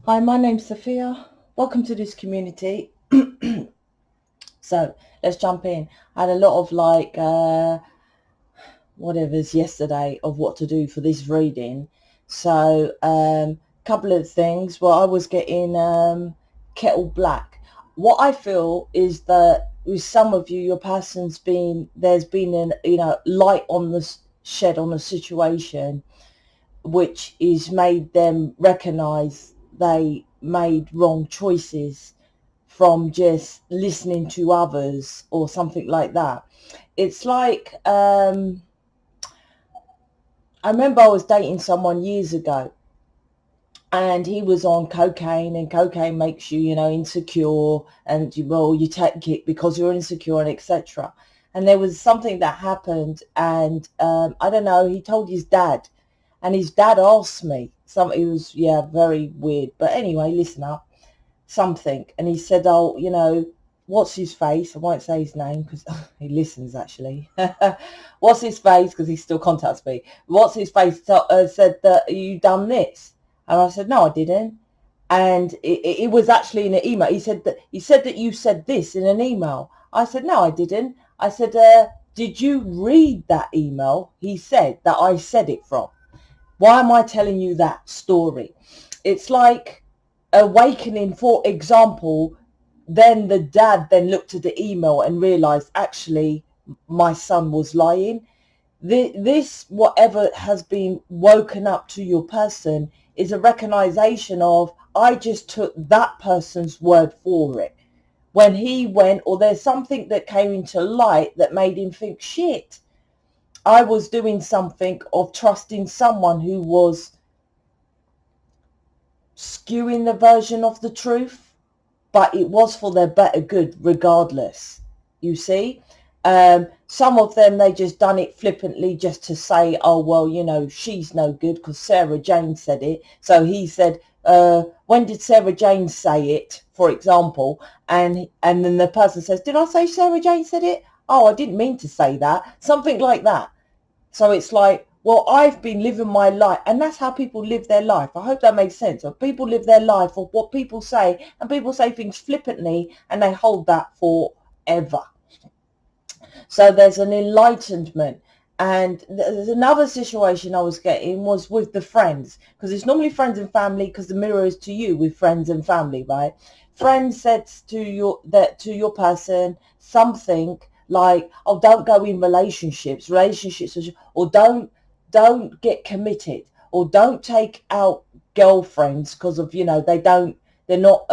Hi, my name's Sophia. Welcome to this community. So let's jump in. I had a lot of whatever's yesterday of what to do for this reading. So couple of things. Well, I was getting Kettle Black. What I feel is that with some of you, your person's there's been an light on the shed on a situation which is made them recognize they made wrong choices from just listening to others or something like that. It's like I remember I was dating someone years ago, and he was on cocaine, and cocaine makes you insecure, and you take it because you're insecure, and etc. And there was something that happened, and I don't know, he told his dad, and his dad asked me something. It was very weird, but anyway, listen up. Something, and he said, oh, what's his face, I won't say his name because he listens actually. What's his face, because he still contacts me. What's his face said that you done this, and I said no, I didn't. And it was actually in an email. He said that you said this in an email. I said no, I didn't. I said, did you read that email he said that I said it from? Why am I telling you that story? It's like awakening, for example. Then the dad then looked at the email and realized, actually, my son was lying. This, whatever has been woken up to your person, is a recognition of, I just took that person's word for it. When he went, or there's something that came into light that made him think, shit, I was doing something of trusting someone who was skewing the version of the truth, but it was for their better good regardless. You see, some of them, they just done it flippantly just to say, oh well, she's no good because Sarah Jane said it. So he said, when did Sarah Jane say it, for example? And then the person says, did I say Sarah Jane said it? Oh, I didn't mean to say that. Something like that. So it's like, well, I've been living my life, and that's how people live their life. I hope that makes sense. So people live their life of what people say, and people say things flippantly, and they hold that forever. So there's an enlightenment. And there's another situation I was getting was with the friends, because it's normally friends and family, because the mirror is to you with friends and family, right? Friends said to your person something like, oh, don't go in relationships, or don't get committed, or don't take out girlfriends because of, they're not,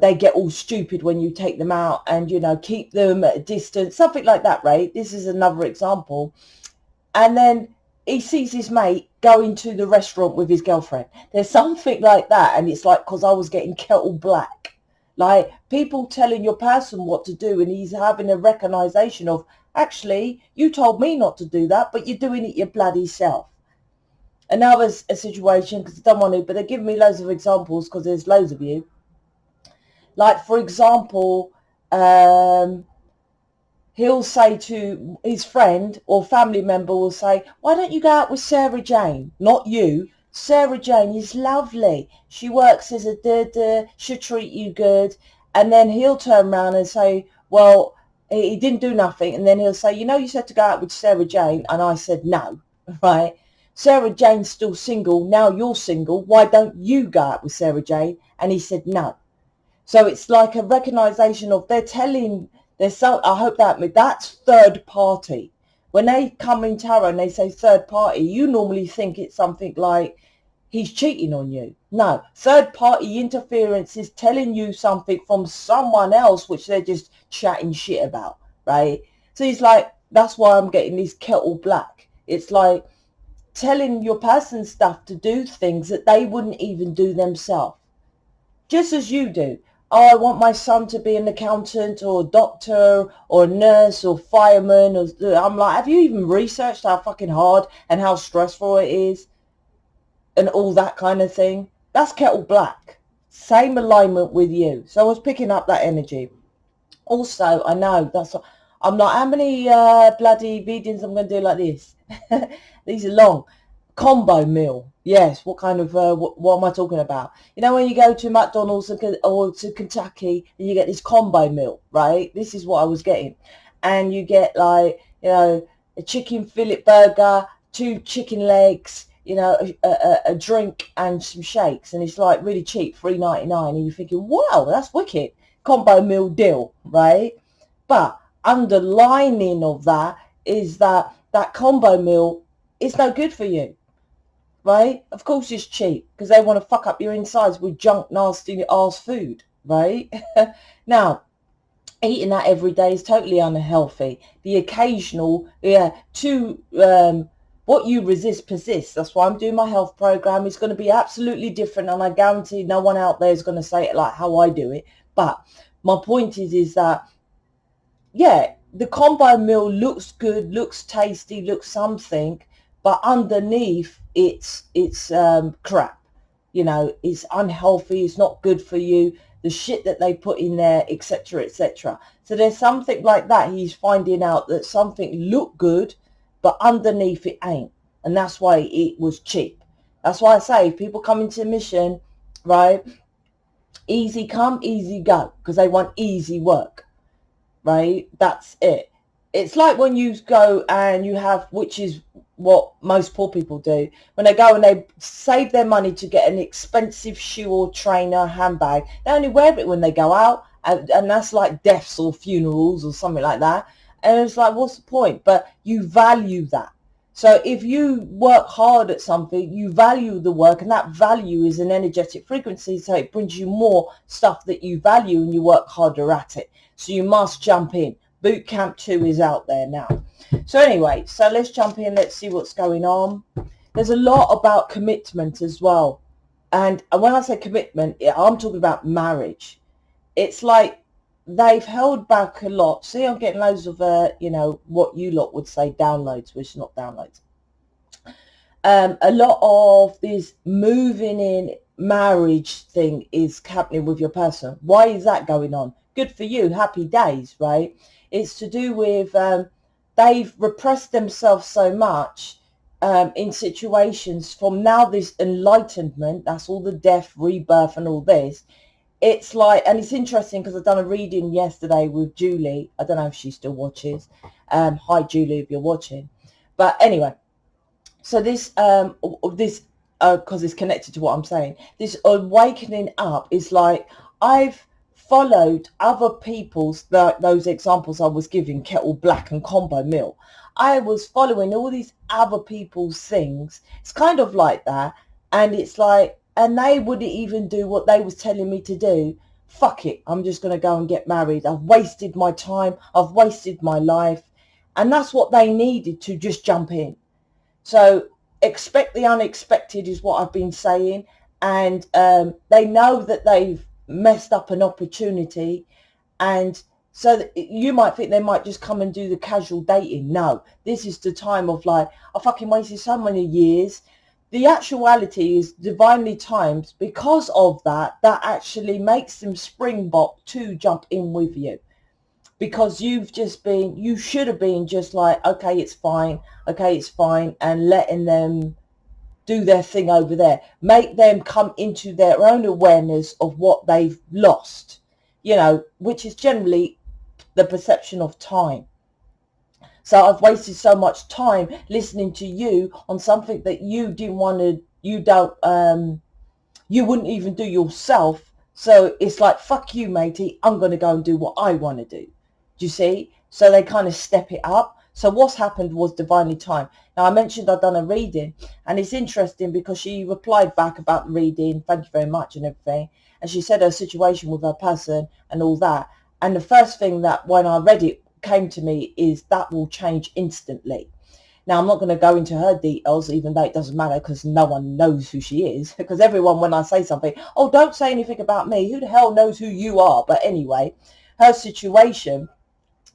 they get all stupid when you take them out, and, keep them at a distance, something like that, right? This is another example. And then he sees his mate going to the restaurant with his girlfriend. There's something like that. And it's like, because I was getting Kettle Black. Like, people telling your person what to do, and he's having a recognition of, actually, you told me not to do that, but you're doing it your bloody self. Another a situation, because I don't want to, but they're giving me loads of examples because there's loads of you. Like, for example, he'll say to his friend or family member, will say, why don't you go out with Sarah Jane? Not you. Sarah Jane is lovely. She works as a she'll treat you good. And then he'll turn around and say, well, he didn't do nothing. And then he'll say, you said to go out with Sarah Jane. And I said, no, right? Sarah Jane's still single. Now you're single. Why don't you go out with Sarah Jane? And he said, no. So it's like a recognition of, they're telling, I hope that's third party. When they come in tarot and they say third party, you normally think it's something like he's cheating on you. No, third party interference is telling you something from someone else, which they're just chatting shit about, right? So it's like, that's why I'm getting this Kettle Black. It's like telling your person stuff to do things that they wouldn't even do themselves, just as you do. Oh, I want my son to be an accountant or a doctor or a nurse or fireman. I'm like, have you even researched how fucking hard and how stressful it is and all that kind of thing? That's Kettle Black. Same alignment with you. So I was picking up that energy. Also, I know I'm like, how many bloody readings I'm going to do like this? These are long. Combo meal. Yes, what kind of, what am I talking about? You know, when you go to McDonald's or to Kentucky and you get this combo meal, right? This is what I was getting. And you get like, you know, a chicken fillet burger, 2 chicken legs, you know, a drink and some shakes. And it's like really cheap, $3.99. And you're thinking, wow, that's wicked. Combo meal deal, right? But underlining of that is that that combo meal is no good for you. Right? Of course it's cheap because they want to fuck up your insides with junk, nasty ass food, right? Now, eating that every day is totally unhealthy. The occasional, what you resist persists. That's why I'm doing my health program. It's going to be absolutely different, and I guarantee no one out there is going to say it like how I do it. But my point is that, yeah, the combo meal looks good, looks tasty, looks something, but underneath it's crap. You know, it's unhealthy, it's not good for you, the shit that they put in there, etc., etc. So there's something like that. He's finding out that something looked good, but underneath it ain't. And that's why it was cheap. That's why I say if people come into mission, right, easy come, easy go, because they want easy work. Right? That's it. It's like when you go and you have, which is what most poor people do, when they go and they save their money to get an expensive shoe or trainer handbag, they only wear it when they go out, and that's like deaths or funerals or something like that. And it's like, what's the point? But you value that. So if you work hard at something, you value the work, and that value is an energetic frequency, so it brings you more stuff that you value and you work harder at it. So you must jump in. Boot Camp 2 is out there now. So anyway, so let's jump in. Let's see what's going on. There's a lot about commitment as well. And when I say commitment, I'm talking about marriage. It's like they've held back a lot. See, I'm getting loads of, you know, what you lot would say downloads, which is not downloads. A lot of this moving in marriage thing is happening with your person. Why is that going on? Good for you. Happy days, right? It's to do with they've repressed themselves so much in situations from now this enlightenment. That's all the death, rebirth and all this. It's like, and it's interesting because I've done a reading yesterday with Julie. I don't know if she still watches. Hi, Julie, if you're watching. But anyway, so this, because it's connected to what I'm saying, this awakening up is like, I've followed other people's, those examples I was giving, Kettle Black and Combo Meal. I was following all these other people's things. It's kind of like that. And it's like, and they wouldn't even do what they was telling me to do. Fuck it. I'm just going to go and get married. I've wasted my time. I've wasted my life. And that's what they needed to just jump in. So expect the unexpected is what I've been saying. And they know that they've messed up an opportunity. And so you might think they might just come and do the casual dating. No, this is the time of like, I fucking wasted so many years. The actuality is divinely timed. Because of that, that actually makes them springbok to jump in with you. Because you've just been, you should have been just like, okay, it's fine, and letting them do their thing over there. Make them come into their own awareness of what they've lost, you know, which is generally the perception of time. So I've wasted so much time listening to you on something that you didn't want to, you wouldn't even do yourself. So it's like, fuck you, matey, I'm going to go and do what I want to do. Do you see? So they kind of step it up. So what's happened was divinely timed. Now, I mentioned I've done a reading, and it's interesting because she replied back about the reading, thank you very much and everything. And she said her situation with her person and all that. And the first thing that when I read it came to me is that will change instantly. Now, I'm not going to go into her details, even though it doesn't matter because no one knows who she is. Because everyone, when I say something, oh, don't say anything about me. Who the hell knows who you are? But anyway, her situation,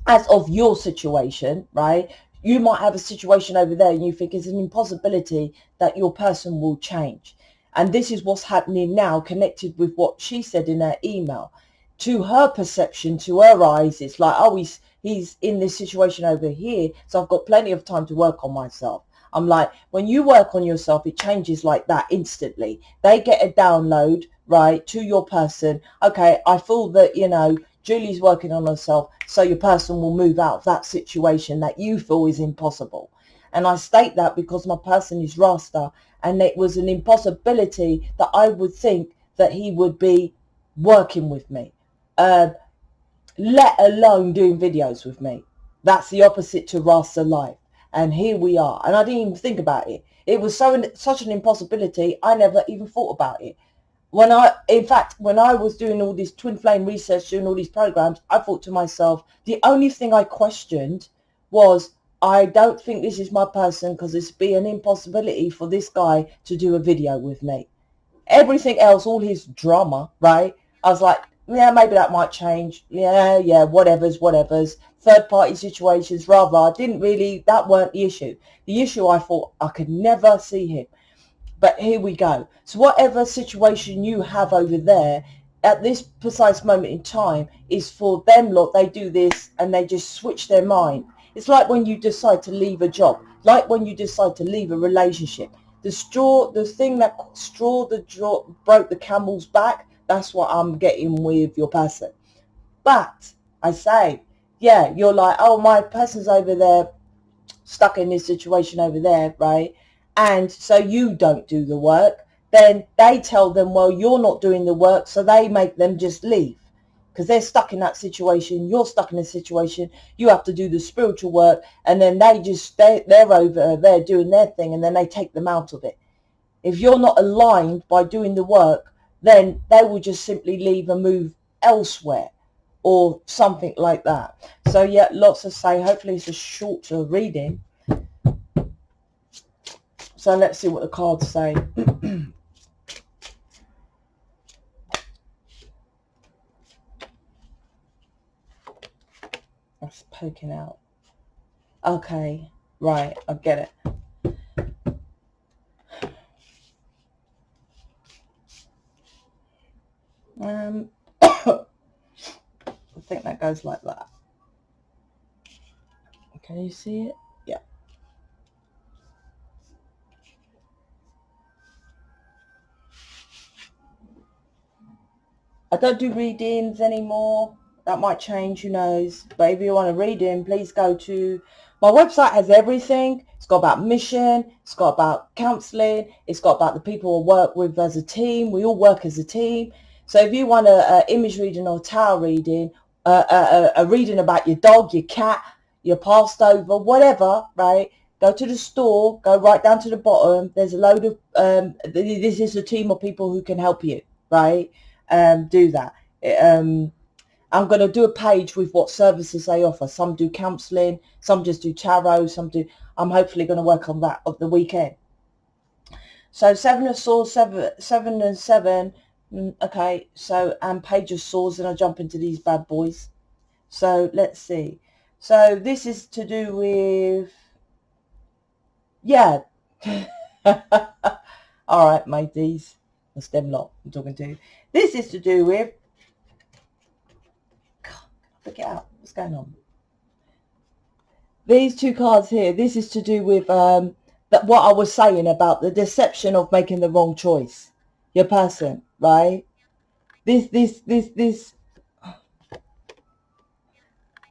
as of your situation, right? You might have a situation over there and you think it's an impossibility that your person will change. And this is what's happening now, connected with what she said in her email. To her perception, to her eyes, it's like, oh, he's in this situation over here, so I've got plenty of time to work on myself. I'm like, when you work on yourself, it changes like that instantly. They get a download, right, to your person. Okay, I feel that, you know, Julie's working on herself, so your person will move out of that situation that you feel is impossible. And I state that because my person is Rasta, and it was an impossibility that I would think that he would be working with me, let alone doing videos with me. That's the opposite to Rasta life. And here we are. And I didn't even think about it. It was such an impossibility, I never even thought about it. In fact, when I was doing all this twin flame research, doing all these programs, I thought to myself, the only thing I questioned was, I don't think this is my person, because it's be an impossibility for this guy to do a video with me. Everything else, all his drama, right? I was like, yeah, maybe that might change. Yeah, whatever's. Third party situations, rather, that weren't the issue. The issue, I thought I could never see him. But here we go. So whatever situation you have over there at this precise moment in time is for them lot. They do this and they just switch their mind. It's like when you decide to leave a job, like when you decide to leave a relationship. The thing that broke the camel's back, that's what I'm getting with your person. But I say, yeah, you're like, oh, my person's over there, stuck in this situation over there, right? And so you don't do the work. Then they tell them, well, you're not doing the work, so they make them just leave because they're stuck in that situation. You're stuck in a situation. You have to do the spiritual work, and then they're over there doing their thing, and then they take them out of it. If you're not aligned by doing the work, then they will just simply leave and move elsewhere or something like that. So yeah, lots to say. Hopefully it's a shorter reading. So let's see what the cards say. That's poking out. Okay, right, I get it. I think that goes like that. Can you see it? Yeah. I don't do readings anymore. That might change, who knows. But if you want a reading, please go to my website. Has everything. It's got about mission. It's got about counselling. It's got about the people I work with as a team. We all work as a team. So if you want a image reading or tarot reading, a reading about your dog, your cat, your past over, whatever, right? Go to the store. Go right down to the bottom. There's a load of, this is a team of people who can help you, right? Do that. I'm going to do a page with what services they offer. Some do counselling, some just do tarot, I'm hopefully going to work on that of the weekend. So 7 of Swords, 7 and 7. Okay, so, and Page of Swords, and I jump into these bad boys. So let's see. So this is to do with, yeah. All right, mateys. That's them lot I'm talking to. This is to do with, look it out. What's going on? These two cards here, this is to do with that what I was saying about the deception of making the wrong choice. Your person, right? This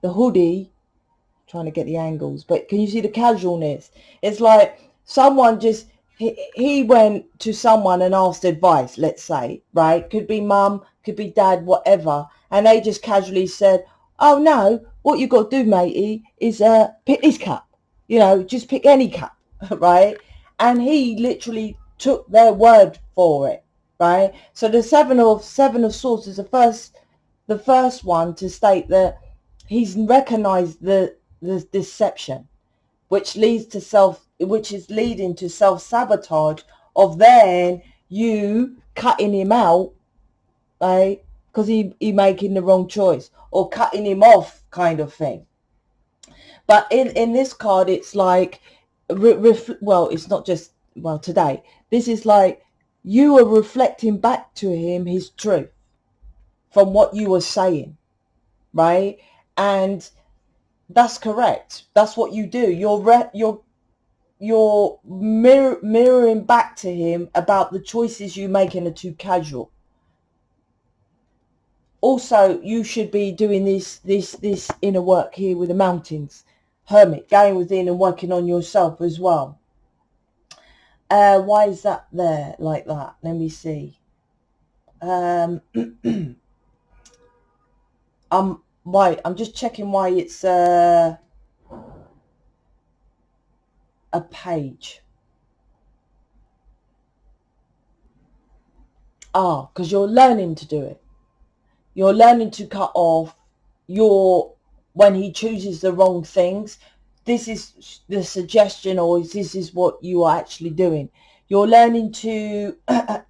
the hoodie, trying to get the angles, but can you see the casualness? It's like someone just, he went to someone and asked advice, let's say, right? Could be mum, could be dad, whatever. And they just casually said, oh no, what you got to do, matey, is pick this cup. You know, just pick any cup, right? And he literally took their word for it, right? So the seven of swords is the first one to state that he's recognized the deception, which is leading to self-sabotage of then you cutting him out, right? Because he making the wrong choice, or cutting him off kind of thing. But in this card, it's like, well, it's not just, well, today, this is like you are reflecting back to him his truth from what you were saying, right? And that's correct. That's what you do. You're you're mirroring back to him about the choices you make and are too casual. Also, you should be doing this inner work here with the mountains. Hermit, going within and working on yourself as well. Why is that there like that? Let me see. Why? I'm just checking why it's a page. Because you're learning to do it. You're learning to cut off when he chooses the wrong things. This is the suggestion, or this is what you are actually doing. You're learning to cut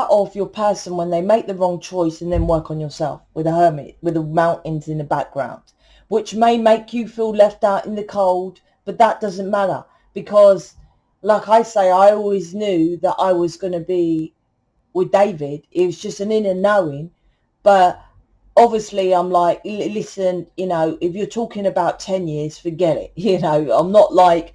off your person when they make the wrong choice, and then work on yourself with a hermit, with the mountains in the background, which may make you feel left out in the cold, but that doesn't matter, because like I say, I always knew that I was going to be with David. It was just an inner knowing, but obviously I'm like, listen, you know, if you're talking about 10 years, forget it. You know, I'm not like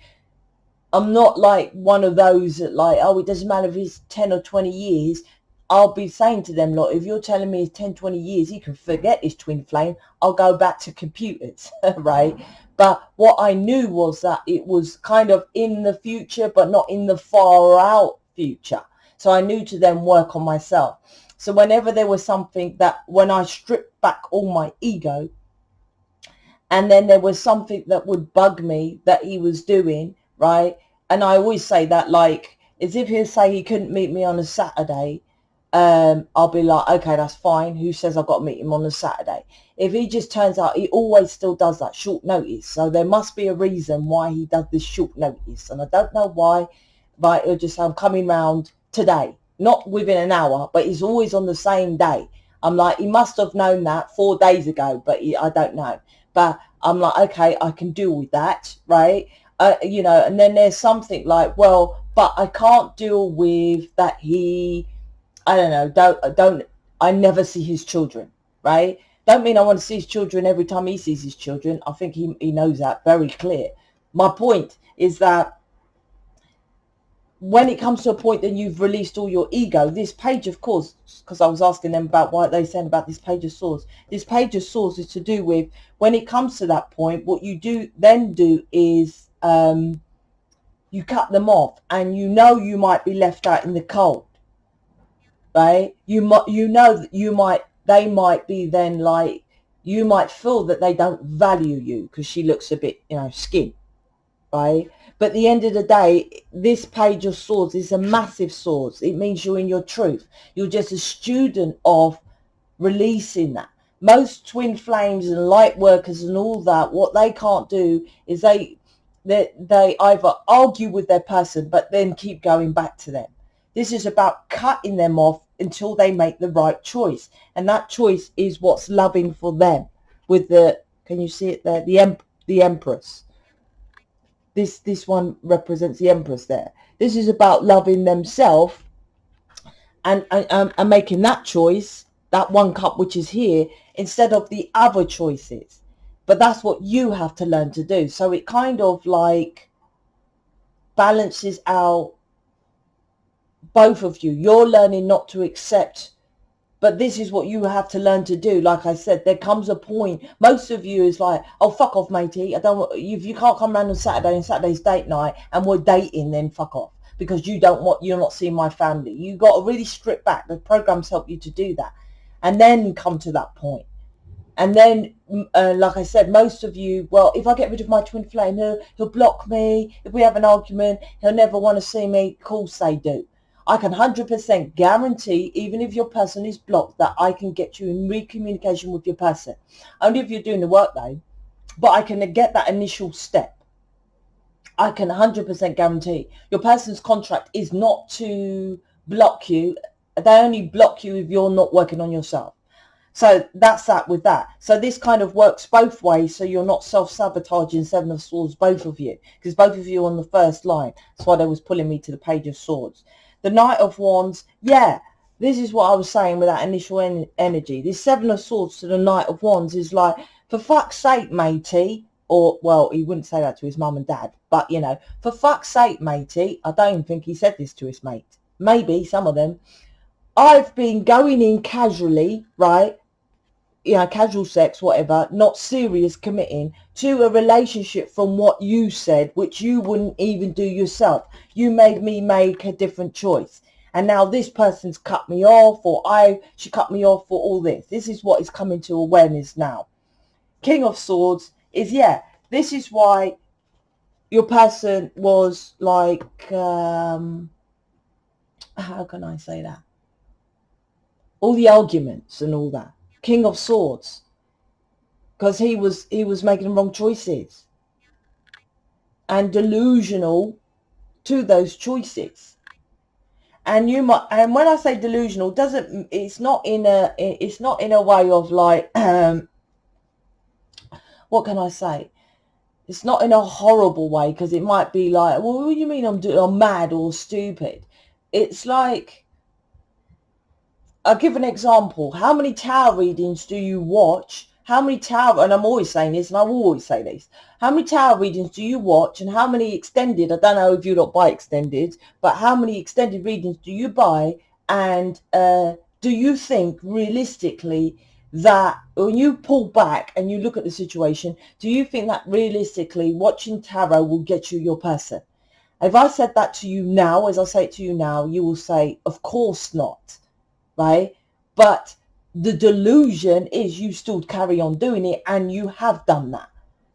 one of those that like, oh, it doesn't matter if it's 10 or 20 years. I'll be saying to them, look, if you're telling me it's 10, 20 years, you can forget this twin flame. I'll go back to computers, right? But what I knew was that it was kind of in the future, but not in the far out future. So I knew to then work on myself. So whenever there was something that, when I stripped back all my ego, and then there was something that would bug me that he was doing, right? And I always say that, like, as if he'd say he couldn't meet me on a Saturday, I'll be like, okay, that's fine. Who says I've got to meet him on a Saturday? If he just turns out, he always still does that short notice. So there must be a reason why he does this short notice. And I don't know why, but it'll just say, I'm coming round today. Not within an hour, but he's always on the same day. I'm like, he must have known that 4 days ago, but I don't know. But I'm like, okay, I can deal with that, right? You know, and then there's something like, well, but I can't deal with that I don't know, I never see his children, right? Don't mean I want to see his children every time he sees his children. I think he knows that very clear. My point is that when it comes to a point that you've released all your ego, this page, of course, because I was asking them about what they saying about this page of swords. This page of swords is to do with, when it comes to that point, what you do is you cut them off, and you know you might be left out in the cold, right? You know that they might be then like, you might feel that they don't value you because she looks a bit, you know, skin, right? But at the end of the day, this page of swords is a massive swords. It means you're in your truth. You're just a student of releasing that. Most twin flames and light workers and all that, what they can't do is they either argue with their person, but then keep going back to them. This is about cutting them off until they make the right choice. And that choice is what's loving for them. With the, can you see it there? The Empress. This one represents the Empress there. This is about loving themselves and making that choice, that one cup which is here, instead of the other choices. But that's what you have to learn to do. So it kind of like balances out both of you. You're learning not to accept, but this is what you have to learn to do. Like I said, there comes a point, most of you is like, oh, fuck off, matey. If you can't come around on Saturday and Saturday's date night and we're dating, then fuck off, because you're not seeing my family. You got to really strip back. The programs help you to do that, and then come to that point. And then, like I said, most of you, well, if I get rid of my twin flame, he'll block me. If we have an argument, he'll never want to see me. Of course they do. I can 100% guarantee, even if your person is blocked, that I can get you in re-communication with your person. Only if you're doing the work though. But I can get that initial step. I can 100% guarantee. Your person's contract is not to block you. They only block you if you're not working on yourself. So that's that with that. So this kind of works both ways, so you're not self-sabotaging Seven of Swords, both of you. Because both of you are on the first line. That's why they was pulling me to the Page of Swords. The Knight of Wands, yeah, This is what I was saying with that initial energy. This Seven of Swords to the Knight of Wands is like, for fuck's sake, matey. Or, well, he wouldn't say that to his mum and dad. But, you know, for fuck's sake, matey. I don't even think he said this to his mate. Maybe, some of them. I've been going in casually, right? You know, casual sex, whatever, not serious committing to a relationship from what you said, which you wouldn't even do yourself. You made me make a different choice. And now this person's cut me off, or she cut me off for all this. This is what is coming to awareness now. King of Swords is, yeah, this is why your person was like, how can I say that? All the arguments and all that. King of Swords. Because he was making the wrong choices. And delusional to those choices. And you might, and when I say delusional, it's not in a way of like, what can I say? It's not in a horrible way, because it might be like, well, what do you mean I'm mad or stupid? It's like, I'll give an example. How many tarot readings do you watch? How many tarot, and I'm always saying this, and I will always say this, how many tarot readings do you watch, and how many extended, I don't know if you don't buy extended, but how many extended readings do you buy, and do you think realistically that when you pull back and you look at the situation, do you think that realistically watching tarot will get you your person? If I said that to you now, as I say it to you now, you will say, of course not, right? But the delusion is you still carry on doing it, and you have done that.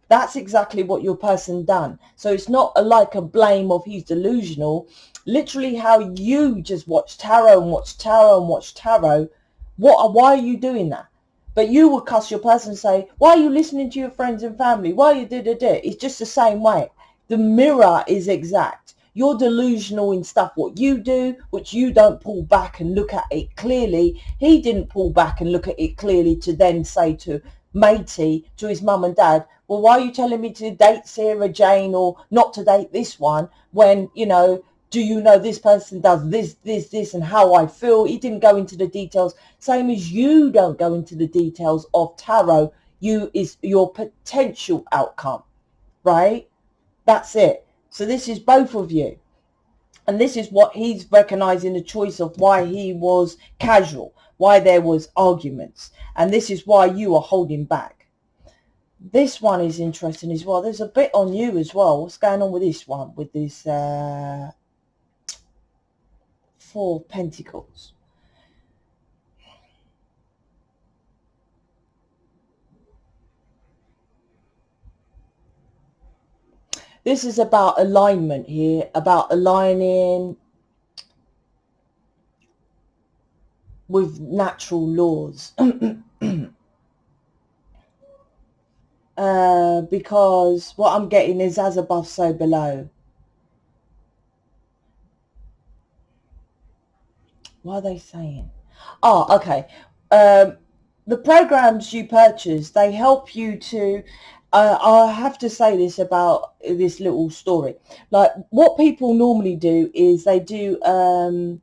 That's exactly what your person done. So it's not like a blame of he's delusional. Literally how you just watch tarot and watch tarot and watch tarot. Why are you doing that? But you would cuss your person and say, why are you listening to your friends and family? Why are you da-da-da? It's just the same way. The mirror is exact. You're delusional in stuff what you do, which you don't pull back and look at it clearly. He didn't pull back and look at it clearly to then say to matey, to his mum and dad, well, why are you telling me to date Sarah Jane or not to date this one when, you know, do you know this person does this and how I feel? He didn't go into the details. Same as you don't go into the details of tarot. Is your potential outcome, right? That's it. So this is both of you. And this is what he's recognizing, the choice of why he was casual, why there was arguments. And this is why you are holding back. This one is interesting as well. There's a bit on you as well. What's going on with this one? With this Four Pentacles. This is about alignment here, about aligning with natural laws. Because what I'm getting is as above, so below. What are they saying? Oh, okay. The programs you purchase, they help you to, I have to say this about this little story. Like what people normally do is they do, and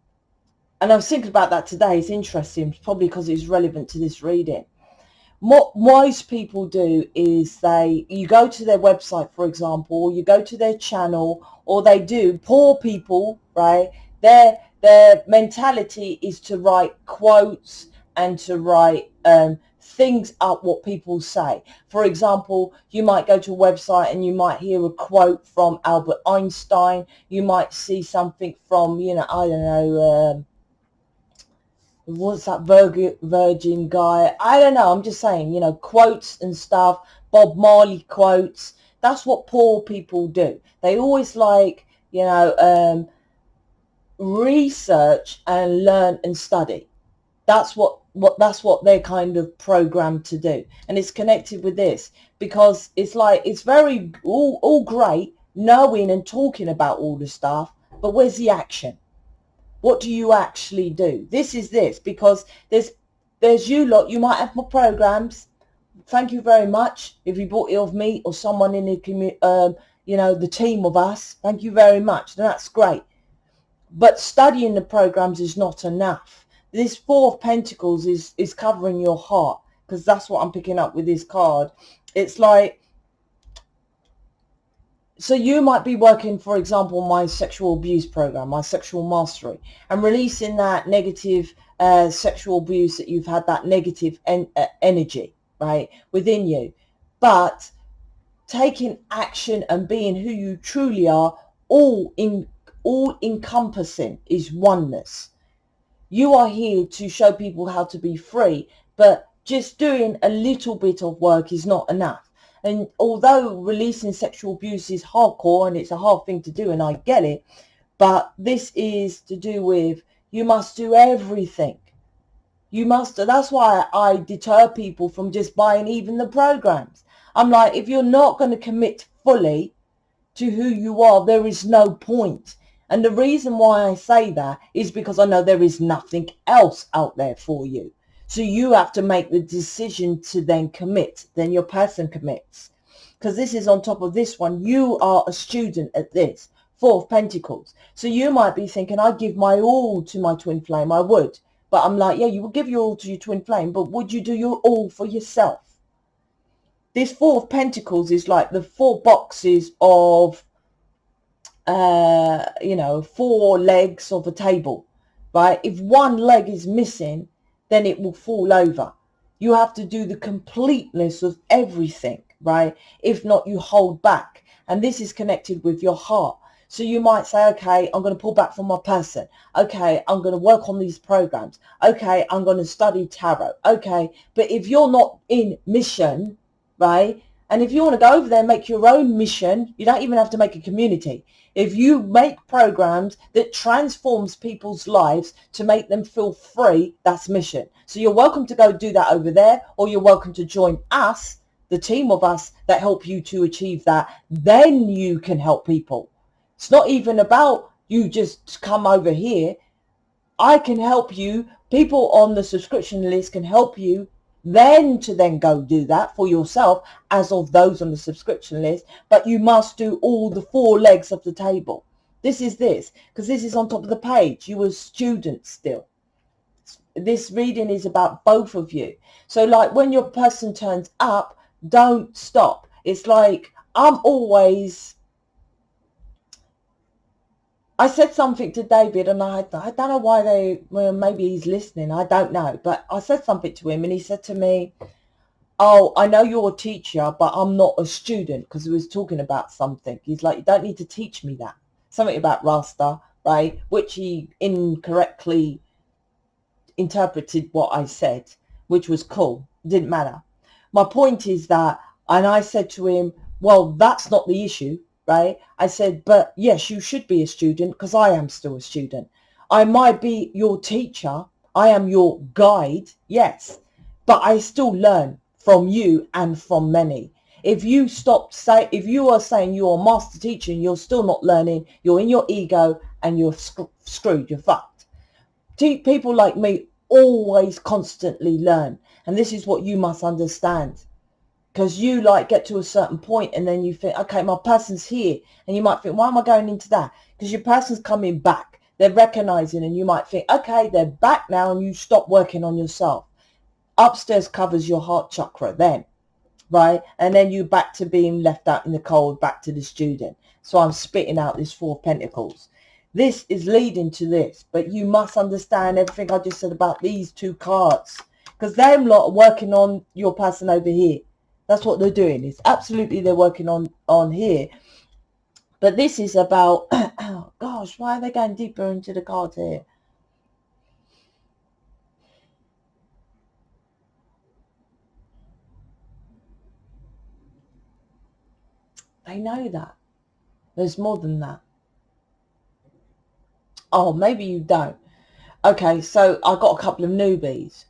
I was thinking about that today. It's interesting, probably because it's relevant to this reading. What wise people do is you go to their website, for example, or you go to their channel, or they do, poor people, right? Their mentality is to write quotes and to write things up what people say. For example, you might go to a website and you might hear a quote from Albert Einstein. You might see something from, you know, I don't know, what's that virgin guy? I don't know. I'm just saying, you know, quotes and stuff, Bob Marley quotes. That's what poor people do. They always like, you know, research and learn and study. That's what they're kind of programmed to do. And it's connected with this because it's like, it's very all great knowing and talking about all the stuff, but where's the action? What do you actually do? This is this, because there's you lot, you might have more programs. Thank you very much if you bought it of me or someone in the community, you know, the team of us. Thank you very much. That's great. But studying the programs is not enough. This Four of Pentacles is covering your heart, because that's what I'm picking up with this card. It's like, so you might be working, for example, my sexual abuse program, my sexual mastery, and releasing that negative sexual abuse that you've had, that negative energy, right, within you. But taking action and being who you truly are, all encompassing, is oneness. You are here to show people how to be free, but just doing a little bit of work is not enough. And although releasing sexual abuse is hardcore and it's a hard thing to do, and I get it, but this is to do with, you must do everything. You must. That's why I deter people from just buying even the programs. I'm like, if you're not going to commit fully to who you are, there is no point. And the reason why I say that is because I know there is nothing else out there for you. So you have to make the decision to then commit. Then your person commits. Because this is on top of this one. You are a student at this. Four of Pentacles. So you might be thinking, I'd give my all to my twin flame. I would. But I'm like, yeah, you will give your all to your twin flame. But would you do your all for yourself? This Four of Pentacles is like the 4 boxes of, you know, 4 legs of a table, right? If one leg is missing, then it will fall over. You have to do the completeness of everything, right? If not, you hold back. And this is connected with your heart. So you might say, okay, I'm going to pull back from my person. Okay, I'm going to work on these programs. Okay, I'm going to study tarot. Okay, but if you're not in mission, right? And if you want to go over there and make your own mission, you don't even have to make a community. If you make programs that transforms people's lives to make them feel free, that's mission. So you're welcome to go do that over there, or you're welcome to join us, the team of us that help you to achieve that. Then you can help people. It's not even about you just come over here. I can help you. People on the subscription list can help you then to then go do that for yourself as of those on the subscription list. But you must do all the 4 legs of the table. This is this, because this is on top of the page. You were students still. This reading is about both of you. So like when your person turns up, don't stop. It's like, I said something to David, and I don't know why maybe he's listening. I don't know. But I said something to him, and he said to me, oh, I know you're a teacher, but I'm not a student, because he was talking about something. He's like, you don't need to teach me that. Something about Rasta, right? Which he incorrectly interpreted what I said, which was cool. It didn't matter. My point is that, and I said to him, well, that's not the issue. Right? I said, but yes, you should be a student, because I am still a student. I might be your teacher. I am your guide. Yes. But I still learn from you and from many. If you if you are saying you're a master teacher and you're still not learning, you're in your ego and you're screwed. You're fucked. People like me always constantly learn. And this is what you must understand. Because you like get to a certain point and then you think, okay, my person's here. And you might think, why am I going into that? Because your person's coming back. They're recognizing, and you might think, okay, they're back now, and you stop working on yourself. Upstairs covers your heart chakra then, right? And then you back to being left out in the cold, back to the student. So I'm spitting out this 4 of Pentacles. This is leading to this, but you must understand everything I just said about these 2 cards. Because them lot are working on your person over here. That's what they're doing. It's absolutely they're working on here. But this is about, oh gosh, why are they going deeper into the cards here? They know that. There's more than that. Oh, maybe you don't. Okay, so I got a couple of newbies.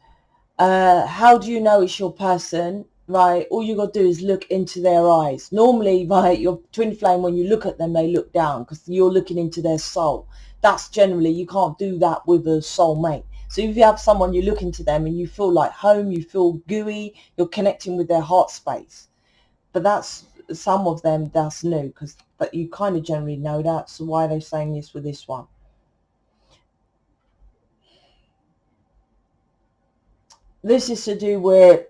How do you know it's your person? Right, all you got to do is look into their eyes. Normally, right, your twin flame, when you look at them, they look down because you're looking into their soul. That's generally, you can't do that with a soulmate. So if you have someone, you look into them and you feel like home, you feel gooey, you're connecting with their heart space. But that's, some of them, that's new, but you kind of generally know that. So why are they saying this with this one? this is to do with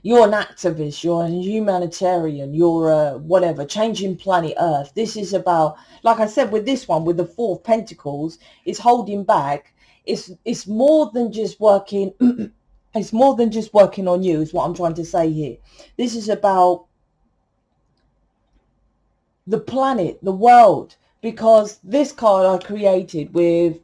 you're an activist, you're a humanitarian, you're a whatever, changing planet Earth. This is about, like I said, with this one, with the Four of Pentacles, it's holding back. It's more than just working. It's more than just working on you, is what I'm trying to say here. This is about the planet, the world, because this card I created with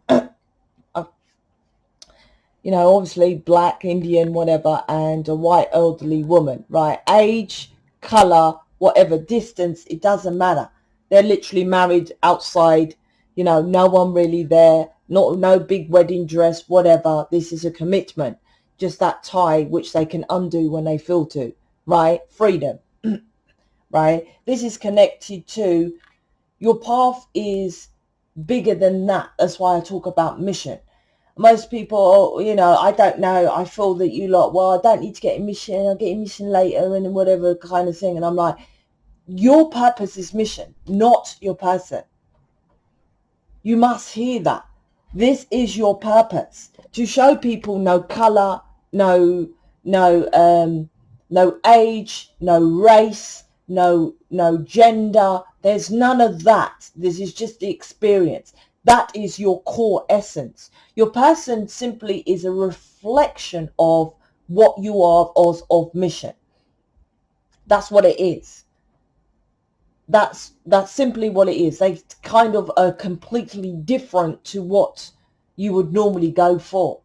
you know, obviously black, Indian, whatever, and a white elderly woman, right? Age, color, whatever, distance, it doesn't matter. They're literally married outside, you know, no one really there, no big wedding dress, whatever. This is a commitment, just that tie which they can undo when they feel to, right? Freedom, right? This is connected to your path is bigger than that. That's why I talk about mission. Most people, you know, I don't know, I feel that you lot, well, I don't need to get a mission, I'll get a mission later and whatever kind of thing. And I'm like, your purpose is mission, not your person. You must hear that. This is your purpose, to show people no color, no age, no race, no gender. There's none of that. This is just the experience. That is your core essence. Your person simply is a reflection of what you are of mission. That's what it is. That's simply what it is. They kind of are completely different to what you would normally go for.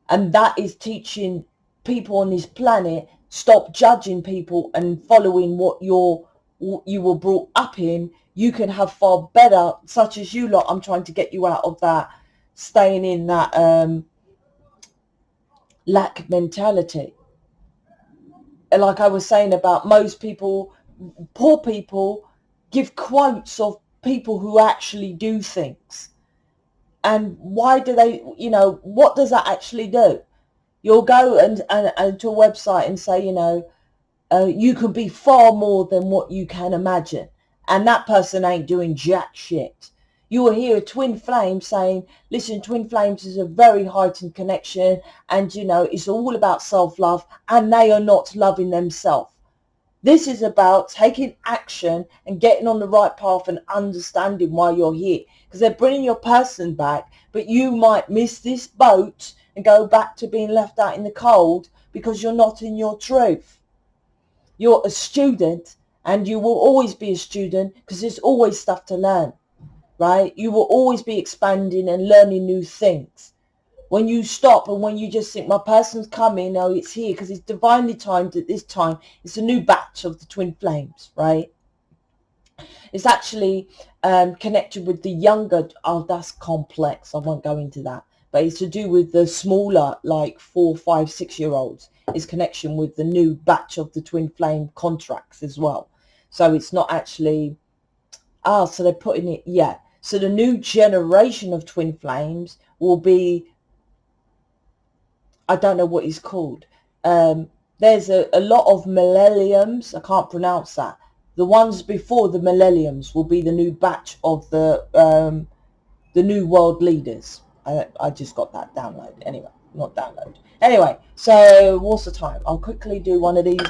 And that is teaching people on this planet, stop judging people and following what you were brought up in. You can have far better, such as you lot. I'm trying to get you out of that, staying in that lack mentality. And like I was saying about most people, poor people give quotes of people who actually do things. And why do they, you know, what does that actually do? You'll go and to a website and say, you know, you can be far more than what you can imagine. And that person ain't doing jack shit. You will hear a twin flame saying, listen, twin flames is a very heightened connection. And, you know, it's all about self-love. And they are not loving themselves. This is about taking action and getting on the right path and understanding why you're here. Because they're bringing your person back. But you might miss this boat and go back to being left out in the cold because you're not in your truth. You're a student, and you will always be a student because there's always stuff to learn, right? You will always be expanding and learning new things. When you stop and when you just think, my person's coming, oh, it's here because it's divinely timed at this time. It's a new batch of the twin flames, right? It's actually connected with the younger, oh, that's complex. I won't go into that. But it's to do with the smaller, like 4, 5, 6-year-olds. It's connection with the new batch of the twin flame contracts as well. So it's not actually, so they're putting it, yeah. So the new generation of twin flames will be, I don't know what it's called. There's a lot of millenniums. I can't pronounce that. The ones before the millenniums will be the new batch of the new world leaders. I just got that download. Anyway, not download. Anyway, so what's the time? I'll quickly do one of these.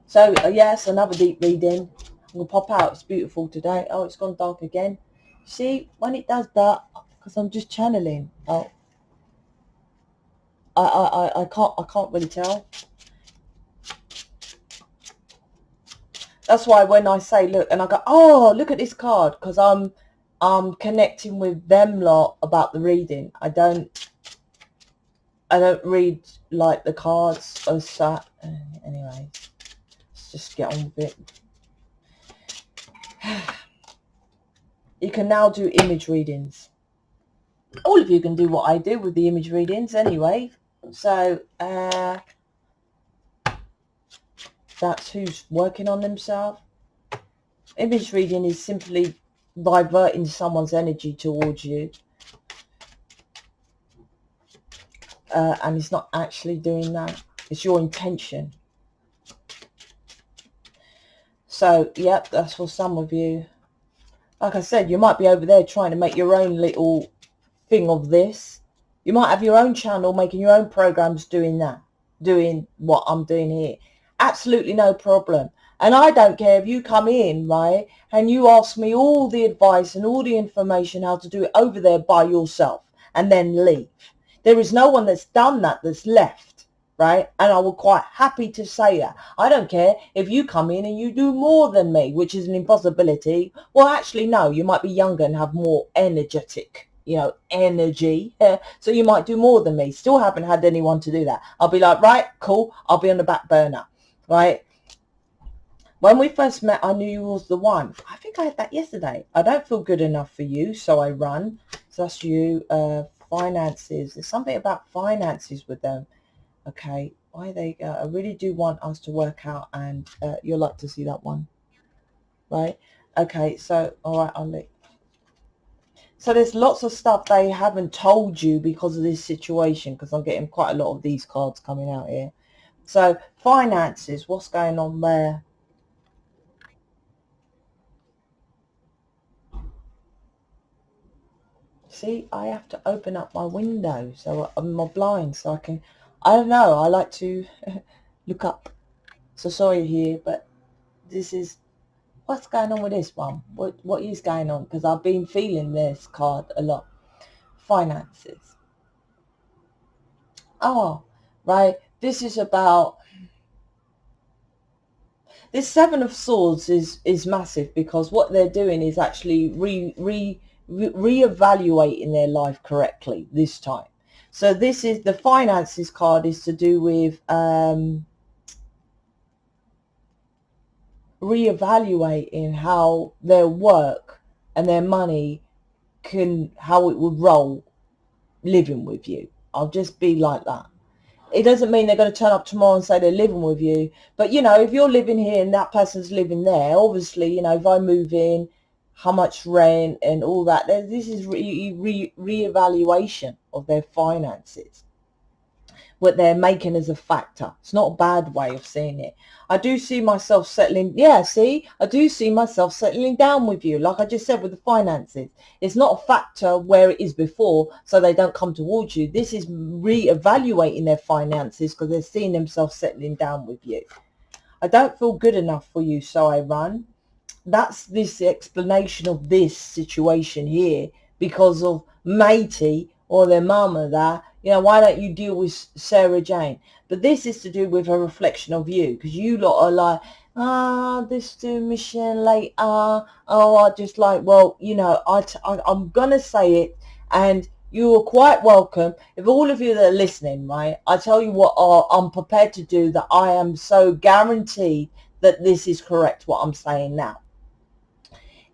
So yes, another deep reading. I'm going to pop out. It's beautiful today. Oh, it's gone dark again. See, when it does that, because I'm just channeling. Oh, I can't really tell. That's why when I say look, and I go, oh, look at this card, because I'm connecting with them lot about the reading. I don't read like the cards or that. Anyway, let's just get on with it. You can now do image readings. All of you can do what I do with the image readings anyway. So that's who's working on themselves. Image reading is simply diverting someone's energy towards you. And it's not actually doing that. It's your intention. So, yep, that's for some of you. Like I said, you might be over there trying to make your own little thing of this. You might have your own channel, making your own programs, doing that, doing what I'm doing here. Absolutely no problem. And I don't care if you come in, right, and you ask me all the advice and all the information how to do it over there by yourself and then leave. There is no one that's done that that's left, right? And I will quite happy to say that. I don't care if you come in and you do more than me, which is an impossibility. Well, actually, no, you might be younger and have more energetic, energy. So you might do more than me. Still haven't had anyone to do that. I'll be like, right, cool. I'll be on the back burner, right? When we first met, I knew you was the one. I think I had that yesterday. I don't feel good enough for you, so I run. So that's you. Finances. There's something about finances with them. Okay. Why they? I really do want us to work out, and you'll like to see that one, right? Okay. So all right, I'll look. So there's lots of stuff they haven't told you because of this situation, because I'm getting quite a lot of these cards coming out here. So finances, what's going on there? See, I have to open up my window, so I'm my blind, so I can, I don't know, I like to look up. So sorry here, but this is, what's going on with this one? What is going on? Because I've been feeling this card a lot. Finances. Oh, right. This is about, this Seven of Swords is massive, because what they're doing is actually reevaluating their life correctly this time. So this is, the finances card is to do with reevaluating how their work and their money how it would roll living with you. I'll just be like that. It doesn't mean they're going to turn up tomorrow and say they're living with you. But, if you're living here and that person's living there, obviously, if I move in, how much rent and all that, this is reevaluation of their finances, what they're making as a factor. It's not a bad way of seeing it. I do see myself settling. Yeah, see, I do see myself settling down with you. Like I just said with the finances, it's not a factor where it is before, so they don't come towards you. This is reevaluating their finances because they're seeing themselves settling down with you. I don't feel good enough for you, so I run. That's this explanation of this situation here, because of matey or their mama that, why don't you deal with Sarah Jane? But this is to do with a reflection of you, because you lot are like, this do mission later. I just like, well, I'm going to say it, and you are quite welcome. If all of you that are listening, right, I tell you what I'm prepared to do, that I am so guaranteed that this is correct, what I'm saying now.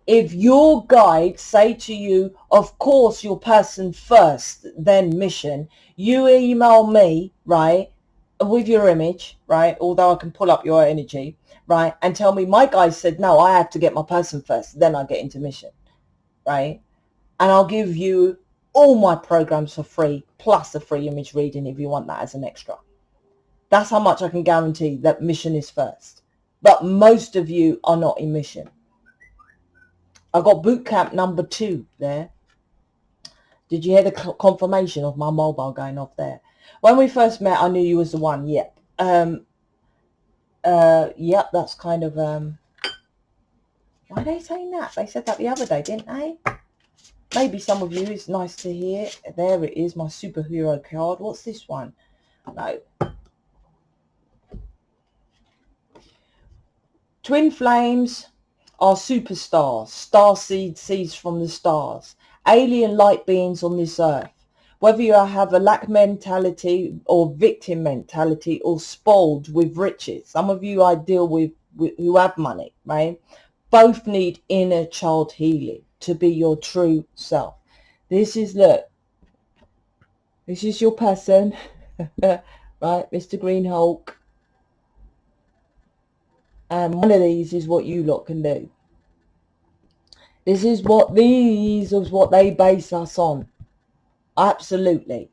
If your guide say to you, of course, your person first, then mission, you email me, right, with your image, right, although I can pull up your energy, right, and tell me my guide said, no, I have to get my person first, then I get into mission, right, and I'll give you all my programs for free, plus a free image reading if you want that as an extra. That's how much I can guarantee that mission is first. But most of you are not in mission. I got boot camp number 2 there. Did you hear the confirmation of my mobile going off there? When we first met, I knew you was the one. Yep. Yep, that's kind of, why are they saying that? They said that the other day, didn't they? Maybe some of you, it's nice to hear. There it is, my superhero card. What's this one? No. Twin flames are superstars, starseed seeds from the stars, alien light beings on this earth. Whether you have a lack mentality or victim mentality or spoiled with riches, some of you I deal with who have money, right? Both need inner child healing to be your true self. This is, look, this is your person, right, Mr. Green Hulk. And one of these is what you lot can do. This is what they base us on. Absolutely.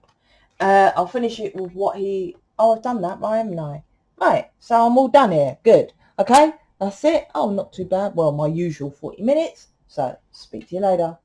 I'll finish it with what he... Oh, I've done that, right, haven't I? Right, so I'm all done here. Good. Okay, that's it. Oh, not too bad. Well, my usual 40 minutes. So speak to you later.